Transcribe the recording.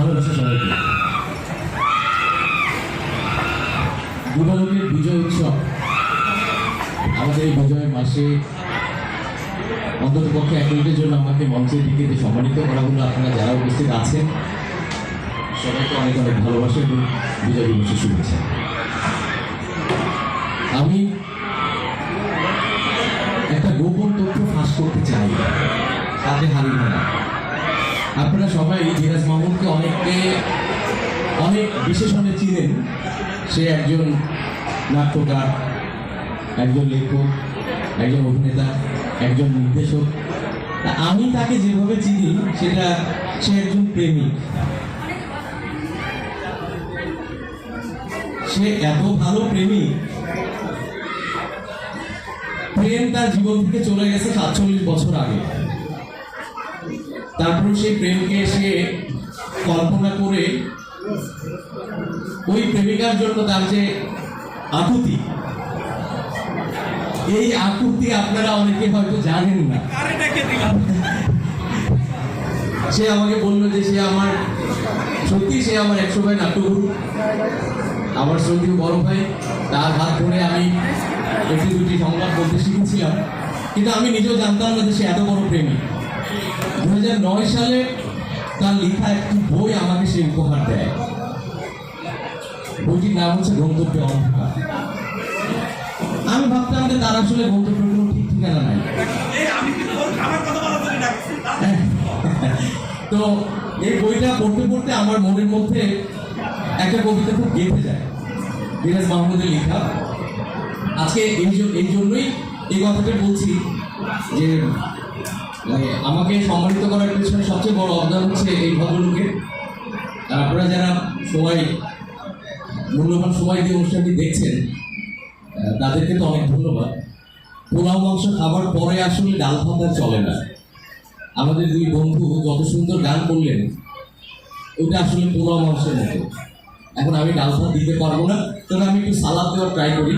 ভালোবাসা সবাইকে। দুর্গালোকের বিজয় উৎসব আমাদের এই বিজয়ের মাসে অন্তত পক্ষে এক মিনিটের জন্য আমাকে মঞ্চের দিকে যে সম্মানিত করা হলো, আপনারা যারা উপস্থিত আছেন সবাইকে অনেক অনেক ভালোবাসা এবং বিজয় দিবসের শুভেচ্ছা। আমি একটা গোপন তথ্য ফাঁস করতে চাই, তাতে হারিয়ে না। আপনারা সবাই ধীরাজ মাহমুদকে অনেক বিশেষণে চিনেন। সে একজন নাট্যকার, একজন লেখক, একজন অভিনেতা, একজন নির্দেশক। আমি তাকে যেভাবে চিনি সেটা সে একজন প্রেমিক। সে এত ভালো প্রেমিক, প্রেম তার জীবন থেকে চলে গেছে 47 বছর আগে। তারপর সেই প্রেমকে সে কল্পনা করে ওই প্রেমিকার জন্য তার যে আকুতি, এই আকুতি আপনারা অনেকে হয়তো জানেন না। সে আমাকে বললো যে সে আমার 100 ভাই নাট্যগুরু, আমার শ্রদ্ধেয় বড় ভাই। তার হাত ধরে আমি একটি দুটি সংবাদ বলতে শিখেছিলাম, কিন্তু আমি নিজেও জানতাম না যে সে এত বড় প্রেমিক। 2009 সালে তার লেখা একটি বই আমাকে সে উপহার দেয়। বইটির নাম হচ্ছে গন্তব্যে অন্ধকার। আমি ভাবতাম যে তার আসলে গন্তব্যের কোনো ঠিক ঠিকানা নাই। তো এই বইটা পড়তে পড়তে আমার মনের মধ্যে একটা কবিতা খুব গেঁথে যায়, ধীরাজ মাহমুদের লেখা। আজকে এই জন্যই এই কথাটা বলছি যে আমাকে সম্মানিত করার পেছনে সবচেয়ে বড় অবদান হচ্ছে এই ভদ্রলোকের। আপনারা যারা মূল্যবান সময় দিয়ে অনুষ্ঠানটি দেখছেন তাদেরকে তো অনেক ধন্যবাদ। পোলাও মাংস খাবার পরে আসলে ডাল ভাত আর চলে না। আমাদের দুই বন্ধু যত সুন্দর গান করলেন, ওইটা আসলে পোলাও মাংসের মতো। এখন আমি ডাল ভাত দিতে পারবো না, তবে আমি একটু সালাদ দেওয়ার ট্রাই করি।